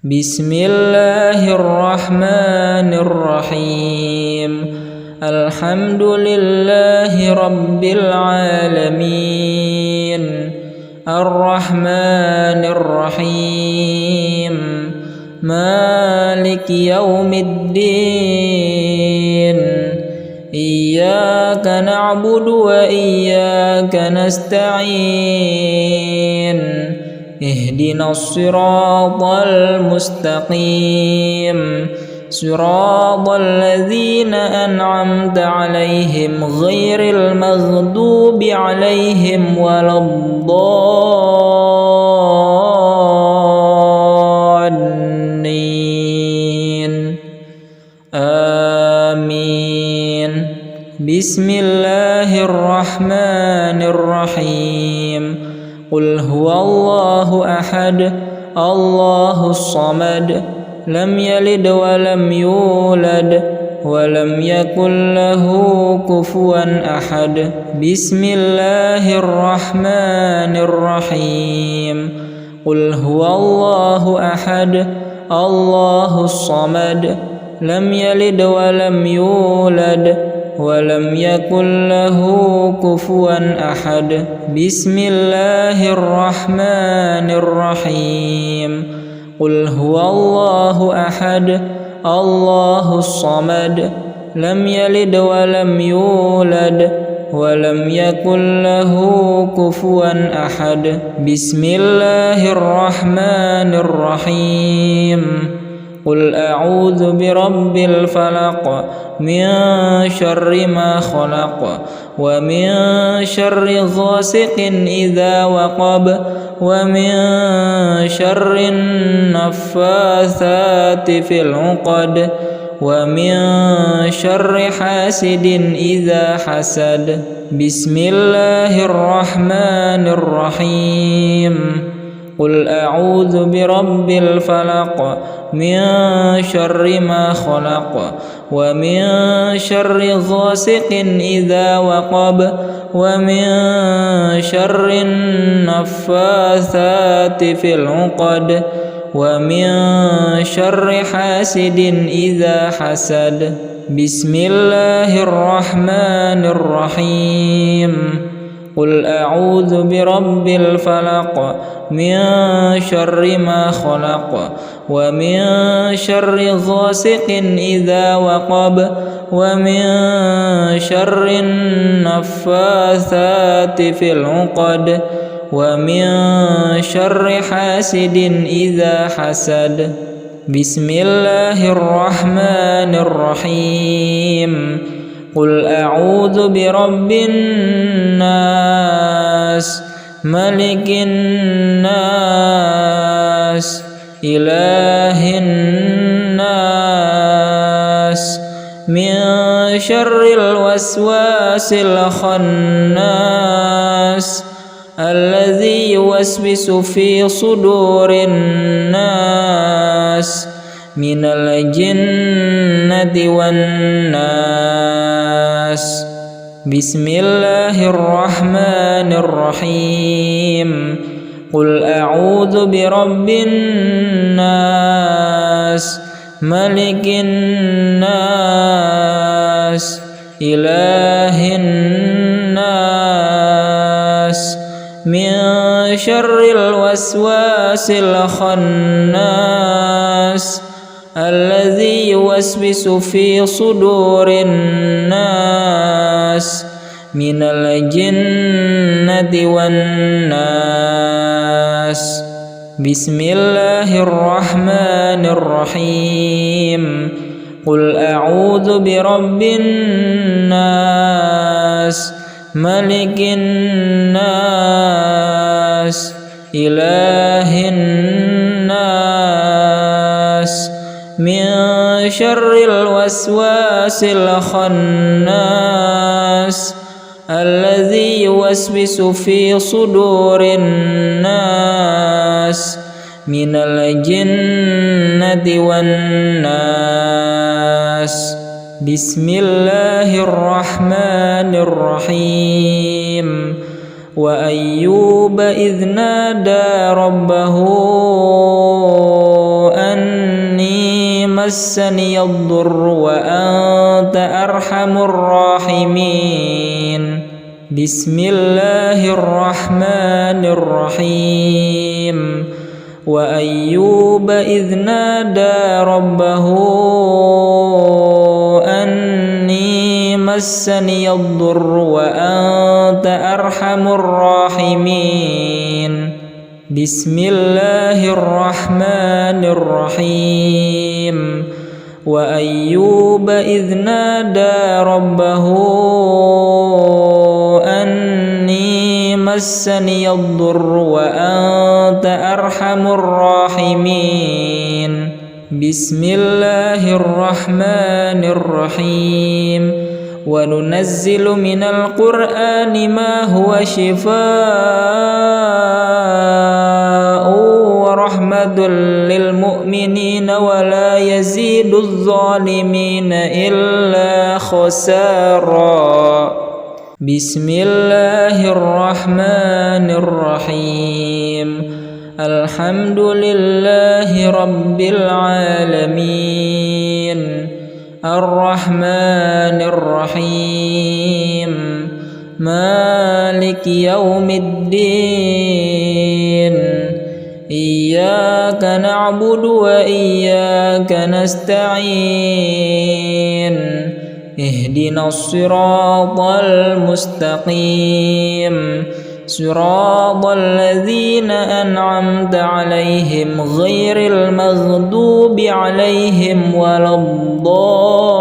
Bismillahirrahmanirrahim. Alhamdulillahi rabbil alamin. Ar-Rahmanir-Rahim. Maliki yaumiddin. Iyyaka na'budu wa iyyaka nasta'in. Ihdinas siratal mustaqim. Siratal ladzina an'amta 'alaihim ghairil maghdubi 'alaihim waladdallin. Amin. Bismillahirrahmanirrahim. Qul huwallahu ahad, Allahus samad, lam yalid wa lam yulad, wa lam yakul lahu kufuwan ahad. Bismillahirrahmanirrahim. Qul huwallahu ahad, Allahus samad, lam yalid wa lam yulad, walam yakul lahu kufuwan ahad. Bismillahirrahmanirrahim. Qul huwallahu ahad, Allahus samad, lam yalid wa lam yulad, walam yakul lahu kufuwan ahad. Bismillahirrahmanirrahim. Qul a'udzu birabbil falaq, min syarri ma khalaq, wa min syarri ghasiqin idza waqab, wa min syarri naffatsati fil 'uqad, wa min syarri hasidin idza hasad. Bismillahirrahmanirrahim. Qul a'udzu birabbil falaq, min syarri ma khalaq, wa min syarri ghasiqin idza waqab, wa min syarri naffatsati fil 'uqad, wa min syarri hasidin idza hasad. Bismillahirrahmanirrahim. Qul a'udzu birabbil falaq, min syarri ma khalaq, wa min syarri ghasiqin idza waqab, wa min syarri naffatsati fil 'uqad, wa min syarri hasidin idza hasad. Bismillahirrahmanirrahim. Qul a'udzu birabbin nas, malikin nas, ilahin nas, min syarril waswasil khannas, alladzi yuwaswisu fi sudurin nas, minal jinnati wan nas. Bismillahirrahmanirrahim. Qul a'udzu birabbin nas, malikin nas, ilahin nas, min syarril waswasil khannas, alladzi yuwaswisu fi sudurin nas, minal jinnati wan nas. Bismillahirrahmanirrahim. Qul a'udzu birabbin nas, malikin nas, ilahin nas, min syarril waswasil khannas, alladzi yuwaswisu fi sudurin nas, minal jinnati wan nas. Bismillahirrahmanirrahim. Wa ayyuba idh nada rabbahu an مسني الضر وأنت أرحم الراحمين بسم الله الرحمن الرحيم وأيوب إذ نادى ربه أني مسني الضر وأنت أرحم الراحمين بسم الله الرحمن الرحيم وأيوب إذ نادى ربه أني مسني الضر وأنت أرحم الراحمين بسم الله الرحمن الرحيم وننزل من القرآن ما هو شفاء ورحمة للمؤمنين ولا يزيد الظالمين إلا خسارا بسم الله الرحمن الرحيم الحمد لله رب العالمين الرحمن الرحيم مالك يوم الدين إياك نعبد وإياك نستعين اهدنا الصراط المستقيم صراط الذين أنعمت عليهم غير المغضوب عليهم ولا الضالين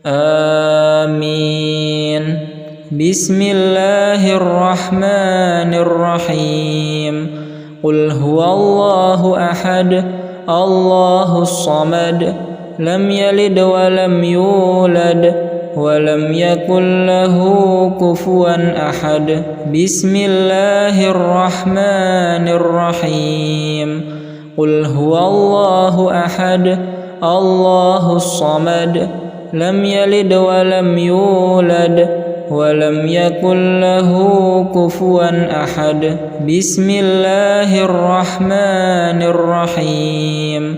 آمين بسم الله الرحمن الرحيم قل هو الله أحد الله الصمد لم يلد ولم يولد ولم يكن له كفوا أحد بسم الله الرحمن الرحيم قل هو الله أحد الله الصمد لم يلد ولم يولد ولم يكن له كفوا أحد بسم الله الرحمن الرحيم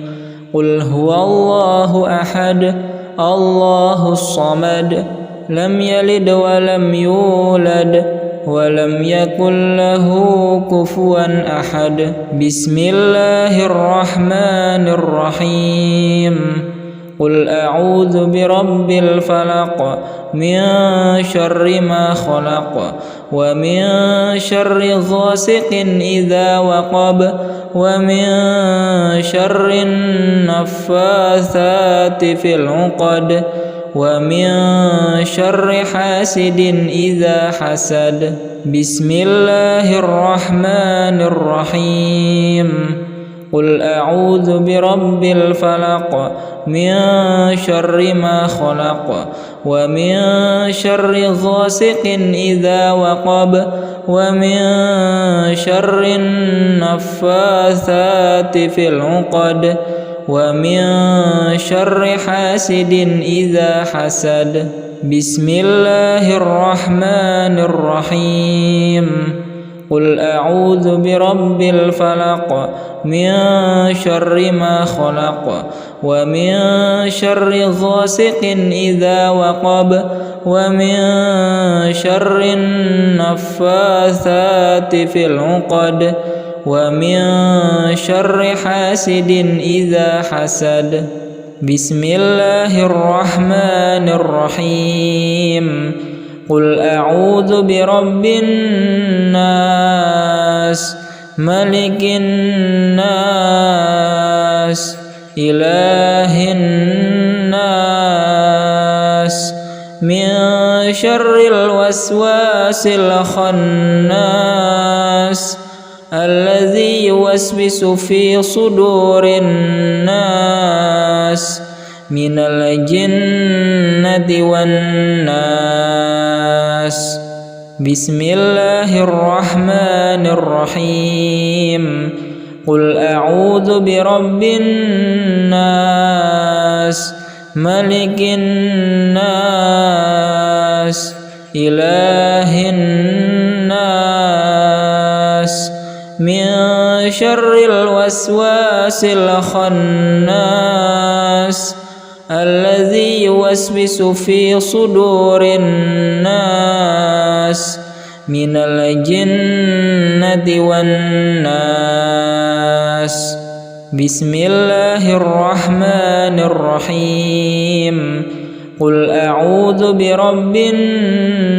قل هو الله أحد الله الصمد لم يلد ولم يولد ولم يكن له كفوا أحد بسم الله الرحمن الرحيم قل أعوذ برب الفلق من شر ما خلق ومن شر غاسق إذا وقب ومن شر النفاثات في العقد ومن شر حاسد إذا حسد بسم الله الرحمن الرحيم قل أعوذ برب الفلق من شر ما خلق ومن شر غاسق إذا وقب ومن شر النفاثات في العقد ومن شر حاسد إذا حسد بسم الله الرحمن الرحيم قل أعوذ برب الفلق من شر ما خلق ومن شر غاسق إذا وقب ومن شر النفاثات في العقد ومن شر حاسد إذا حسد بسم الله الرحمن الرحيم قل أعوذ برب الناس ملك الناس إله الناس من شر الوسواس الخناس الذي يوسوس في صدور الناس من الجنة والناس بسم الله الرحمن الرحيم قل أعوذ برب الناس ملك الناس إله الناس من شر الوسواس الخناس الذي يوسوس في صدور الناس من الجنة والناس. بسم الله الرحمن الرحيم. قل أعوذ برب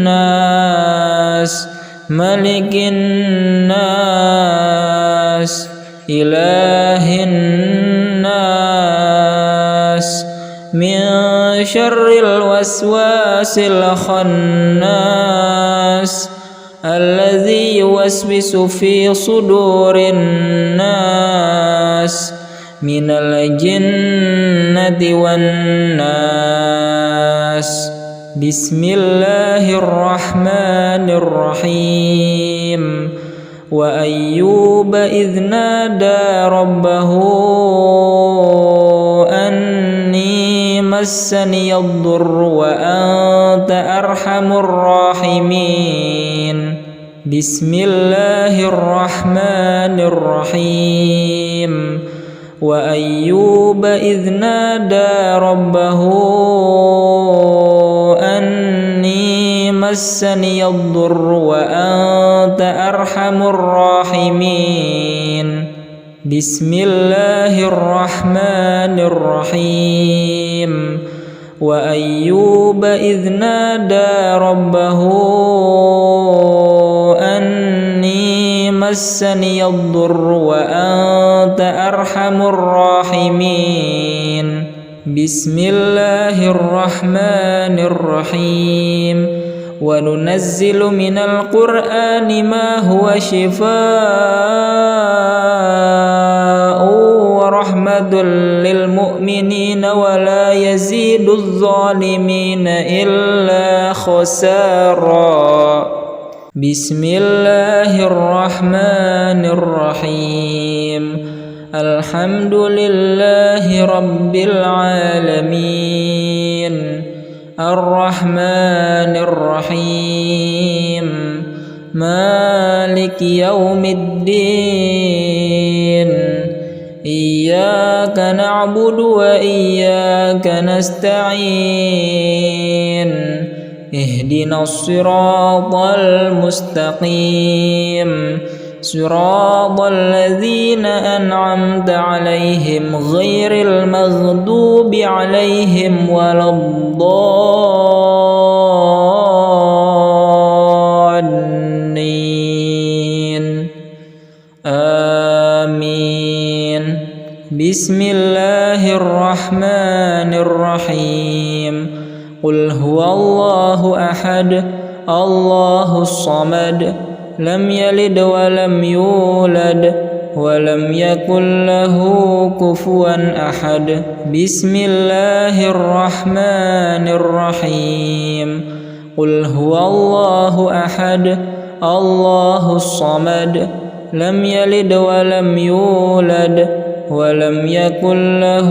الناس ملك الناس إله الناس من شر الوسواس الخناس الذي يوسوس في صدور الناس من الجنة والناس. بسم الله الرحمن الرحيم. وأيوب إذ نادى ربه أني مسني الضر وأنت أرحم الراحمين. بسم الله الرحمن الرحيم. وأيوب إذ نادى ربه أني مسني الضر وأنت أرحم الراحمين. بسم الله الرحمن الرحيم. وأيوب إذ نادى ربه أني مسني الضر وأنت أرحم الراحمين. بسم الله الرحمن الرحيم. وننزل من القرآن ما هو شفاء ورحمة للمؤمنين ولا يزيد الظالمين إلا خسارا. بسم الله الرحمن الرحيم. الحمد لله رب العالمين الرحمن الرحيم مالك يوم الدين إياك نعبد وإياك نستعين اهدنا الصراط المستقيم صراط الذين أنعمت عليهم غير المغضوب عليهم ولا الضالين آمين. بسم الله الرحمن الرحيم. قل هو الله أحد الله الصمد لم يلد ولم يولد ولم يكن له كفوا أحد. بسم الله الرحمن الرحيم. قل هو الله أحد الله الصمد لم يلد ولم يولد ولم يكن له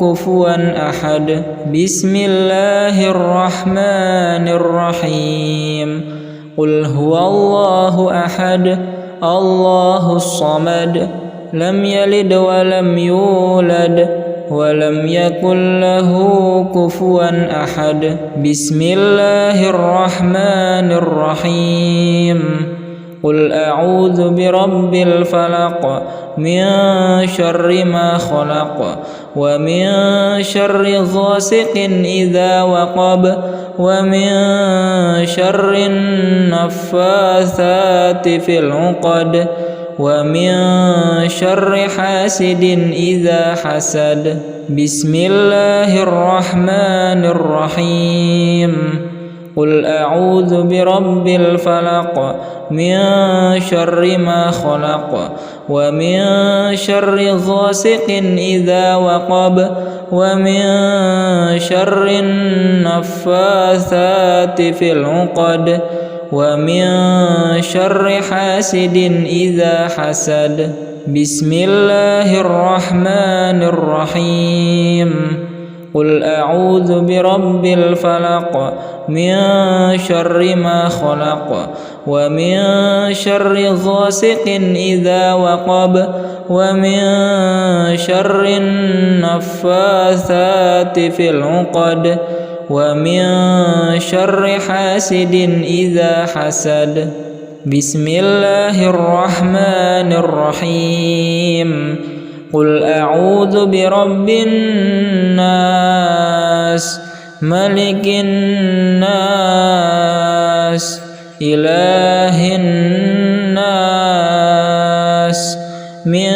كفوا أحد. بسم الله الرحمن الرحيم. قل هو الله أحد الله الصمد لم يلد ولم يولد ولم يكن له كفوا أحد. بسم الله الرحمن الرحيم. قل أعوذ برب الفلق من شر ما خلق ومن شر غاسق إذا وقب ومن شر النفاثات في العقد ومن شر حاسد إذا حسد. بسم الله الرحمن الرحيم. قل أعوذ برب الفلق من شر ما خلق ومن شر غاسق إذا وقب ومن شر النفاثات في العقد ومن شر حاسد إذا حسد. بسم الله الرحمن الرحيم. قل أعوذ برب الفلق من شر ما خلق ومن شر غاسق إذا وقب ومن شر النفاثات في العقد ومن شر حاسد إذا حسد. بسم الله الرحمن الرحيم. قل أعوذ برب الناس ملك الناس إله الناس من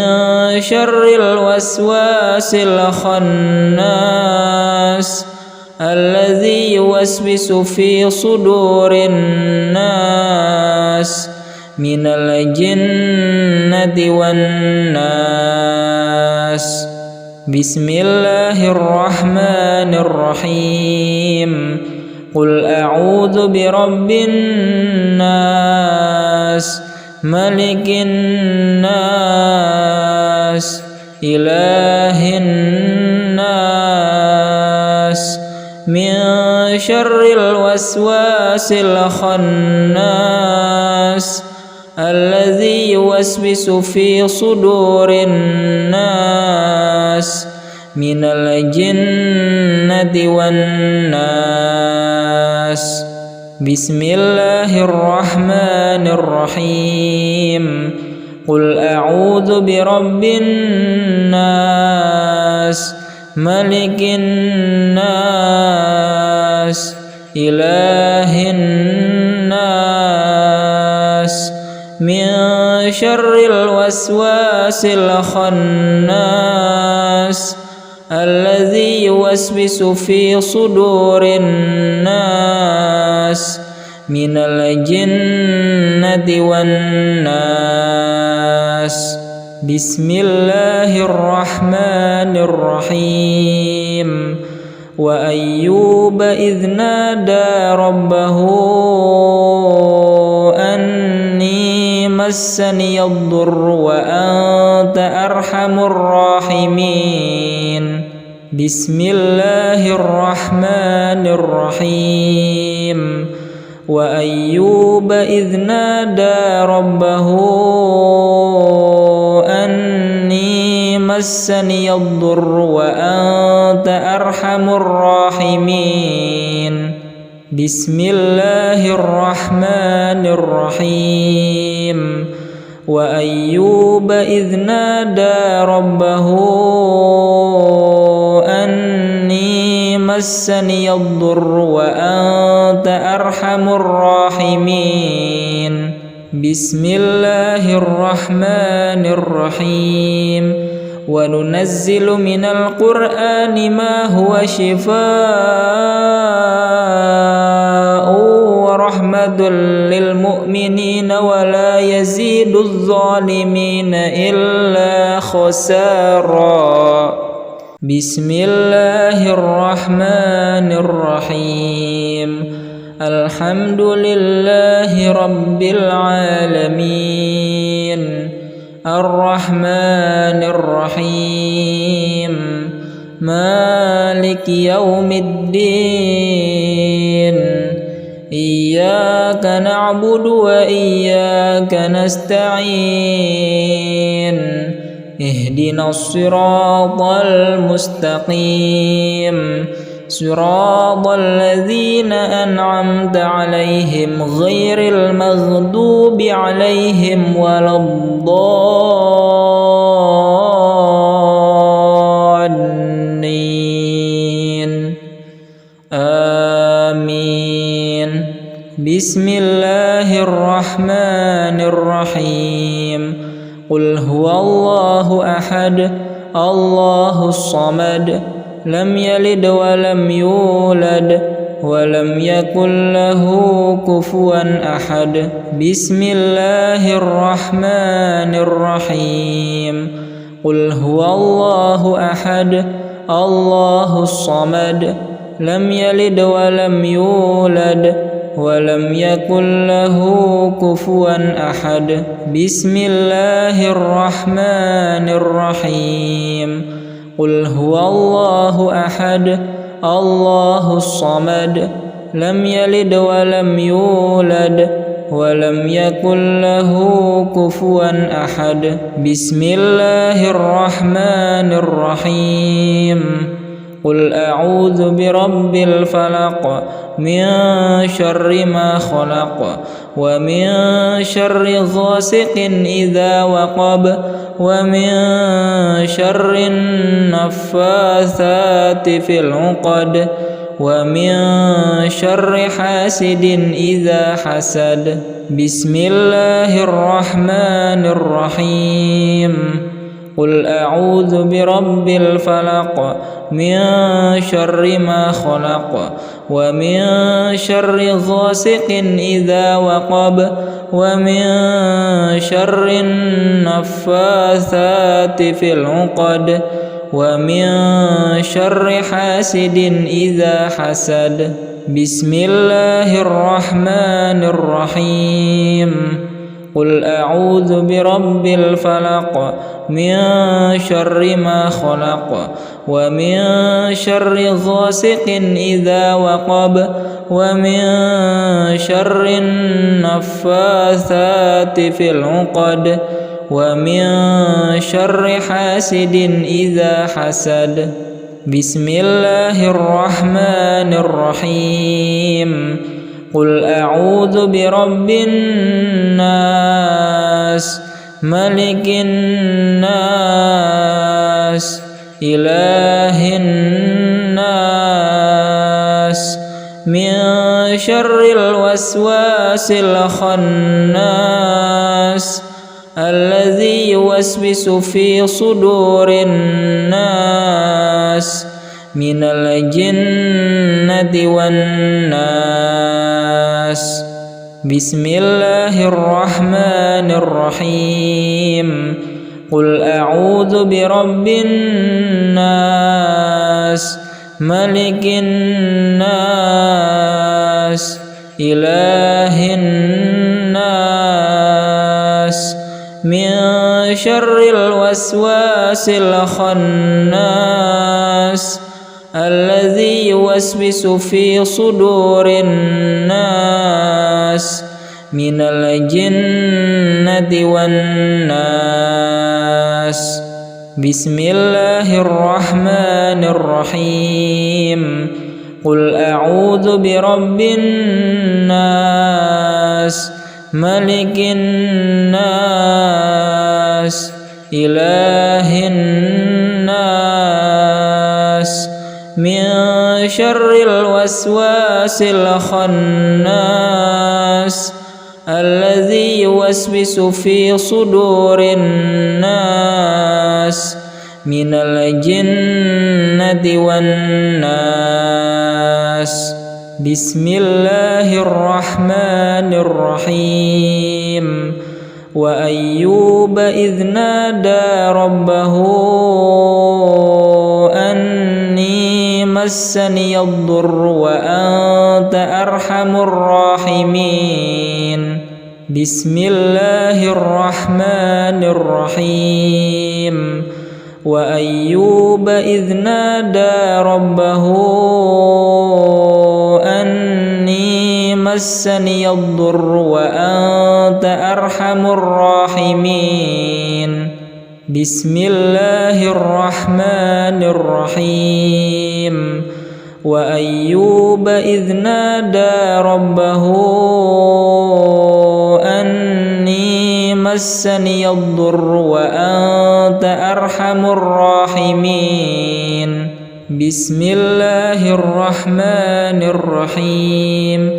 شر الوسواس الخناس الذي يوسوس في صدور الناس من الجنة والناس. بسم الله الرحمن الرحيم. قل أعوذ برب الناس ملك الناس إله الناس من شر الوسواس الخناس الذي يوسوس في صدور الناس من الجنة والناس. بسم الله الرحمن الرحيم. قل أعوذ برب الناس ملك الناس إله الناس من شر الوسواس الخناس الذي يوسوس في صدور الناس من الجنة والناس. بسم الله الرحمن الرحيم. وأيوب إذ نادى ربه أني مسني الضر وأنت أرحم الراحمين. بسم الله الرحمن الرحيم. وأيوب إذ نادى ربه أني مسني الضر وأنت أرحم الراحمين. بسم الله الرحمن الرحيم. وأيوب إذ نادى ربه أني مسني الضر وأنت أرحم الراحمين. بسم الله الرحمن الرحيم. وننزل من القرآن ما هو شفاء ورحمة للمؤمنين ولا يزيد الظالمين إلا خسارا. بسم الله الرحمن الرحيم. الحمد لله رب العالمين الرحمن الرحيم مالك يوم الدين إياك نعبد وإياك نستعين اهدنا الصراط المستقيم صراط الذين أنعمت عليهم غير المغضوب عليهم ولا الضالين آمين. بسم الله الرحمن الرحيم. قل هو الله أحد الله الصمد لم يلد ولم يولد ولم يكن له كفوا أحد. بسم الله الرحمن الرحيم. قل هو الله أحد الله الصمد لم يلد ولم يولد ولم يكن له كفوا أحد. بسم الله الرحمن الرحيم. قل هو الله أحد الله الصمد لم يلد ولم يولد ولم يكن له كفوا أحد بسم الله الرحمن الرحيم قل أعوذ برب الفلق من شر ما خلق ومن شر غاسق إذا وقب ومن شر النفاثات في العقد ومن شر حاسد إذا حسد بسم الله الرحمن الرحيم قل أعوذ برب الفلق من شر ما خلق ومن شر غاسق إذا وقب ومن شر النفاثات في العقد ومن شر حاسد إذا حسد بسم الله الرحمن الرحيم قل أعوذ برب الفلق من شر ما خلق ومن شر غاسق إذا وقب ومن شر النفاثات في العقد ومن شر حاسد إذا حسد بسم الله الرحمن الرحيم قل أعوذ برب الناس ملك الناس إله الناس من شر الوسواس الخناس الذي يوسوس في صدور الناس من الجنة والناس بسم الله الرحمن الرحيم قل أعوذ برب الناس ملك الناس إله الناس من شر الوسواس الخناس الذي يوسوس في صدور الناس من الجنة والناس بسم الله الرحمن الرحيم قل أعوذ برب الناس ملك الناس إله الناس من شر الوسواس الخناس الذي يوسوس في صدور الناس من الجنة والناس بسم الله الرحمن الرحيم وأيوب إذ نادى ربه أني مسني الضر وأنت أرحم الراحمين بسم الله الرحمن الرحيم وأيوب إذ نادى ربه أني مسني الضر وأنت أرحم الراحمين بسم الله الرحمن الرحيم وأيوب إذ نادى ربه أني مسني الضر وأنت أرحم الراحمين بسم الله الرحمن الرحيم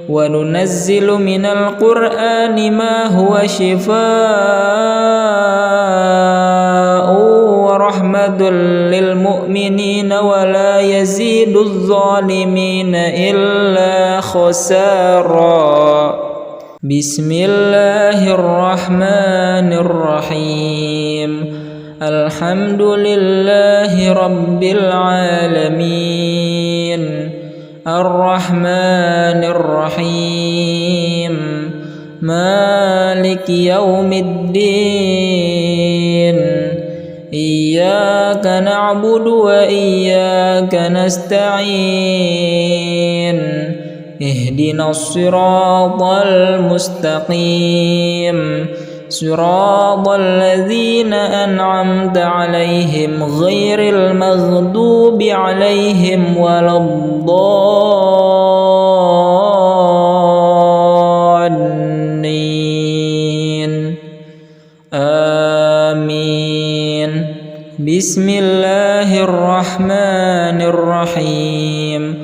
وننزل من القرآن ما هو شفاء ورحمة للمؤمنين ولا يزيد الظالمين إلا خسارا بسم الله الرحمن الرحيم الحمد لله رب العالمين الرحمن الرحيم مالك يوم الدين إياك نعبد وإياك نستعين اهدنا الصراط المستقيم صراط الذين أنعمت عليهم غير المغضوب عليهم ولا الضالين آمين. بسم الله الرحمن الرحيم.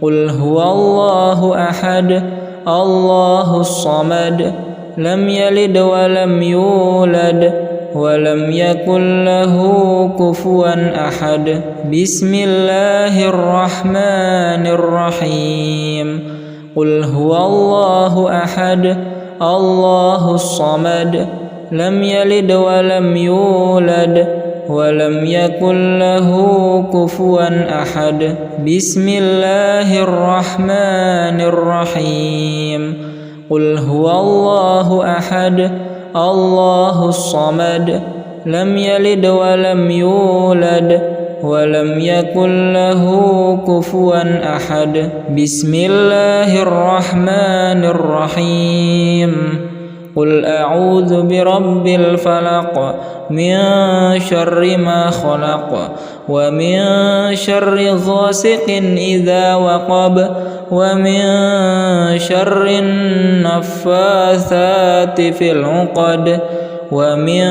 قل هو الله أحد الله الصمد لم يلد ولم يولد ولم يكن له كفوا أحد. بسم الله الرحمن الرحيم. قل هو الله أحد الله الصمد لم يلد ولم يولد ولم يكن له كفوا أحد. بسم الله الرحمن الرحيم. قل هو الله أحد الله الصمد لم يلد ولم يولد ولم يكن له كفوا أحد. بسم الله الرحمن الرحيم. قل أعوذ برب الفلق من شر ما خلق ومن شر غاسق إذا وقب ومن شر النفاثات في العقد ومن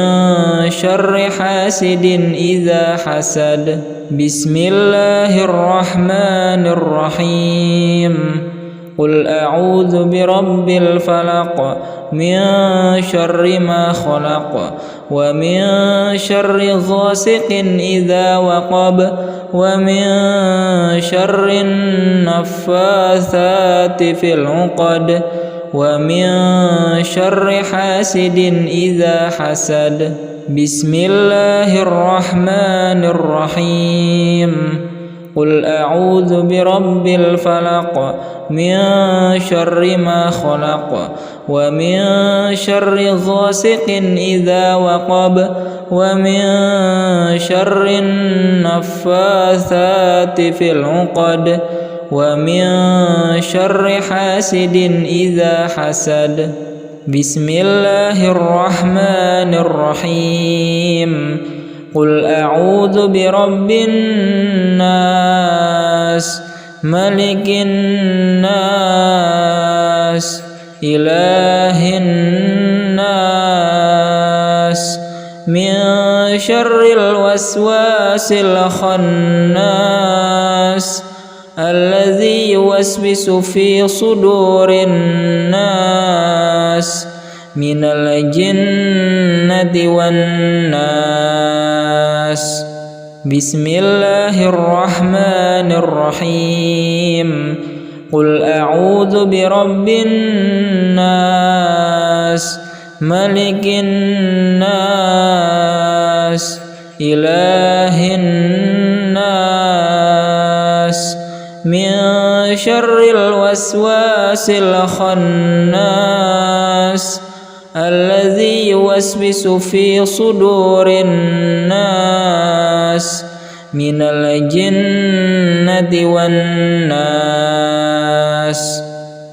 شر حاسد إذا حسد. بسم الله الرحمن الرحيم. قل أعوذ برب الفلق من شر ما خلق ومن شر غاسق إذا وقب ومن شر النفاثات في العقد ومن شر حاسد إذا حسد. بسم الله الرحمن الرحيم. قل أعوذ برب الفلق من شر ما خلق ومن شر غاسق إذا وقب ومن شر النفاثات في العقد ومن شر حاسد إذا حسد. بسم الله الرحمن الرحيم. قل أعوذ برب الناس ملك الناس إله الناس من شر الوسواس الخناس الذي يوسوس في صدور الناس من الجنة والناس. بسم الله الرحمن الرحيم. قل أعوذ برب الناس ملك الناس إله الناس من شر الوسواس الخناس الذي يوسوس في صدور الناس من الجنة والناس.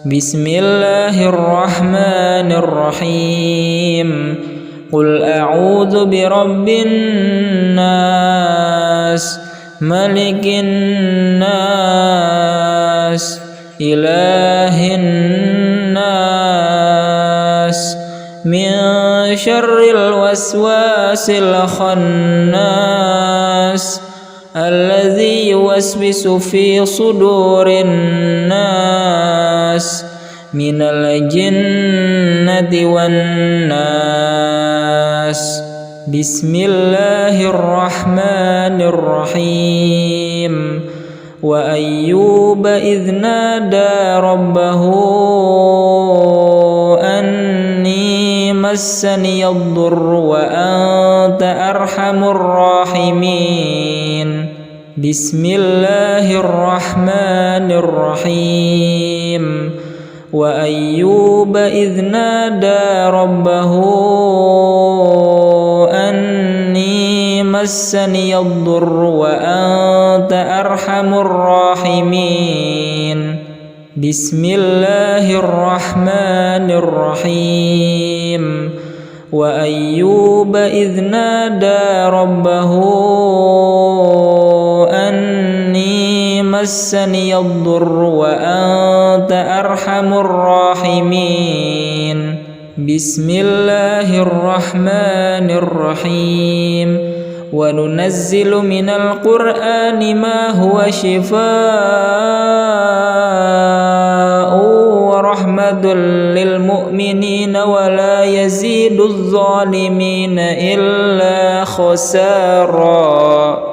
بسم الله الرحمن الرحيم. قل أعوذ برب الناس ملك الناس إله الناس من شر الوسواس الخناس الذي يوسوس في صدور الناس من الجنة والناس. بسم الله الرحمن الرحيم. وأيوب إذ نادى ربه أني مسني الضر وأنت أرحم الراحمين. بسم الله الرحمن الرحيم. وأيوب إذ نادى ربه أني مسني الضر وأنت أرحم الراحمين بسم الله الرحمن الرحيم وأيوب إذ نادى ربه أني مسني الضر وأنت أرحم الراحمين بسم الله الرحمن الرحيم وننزل من القرآن ما هو شفاء ورحمة للمؤمنين ولا يزيد الظالمين إلا خسارا.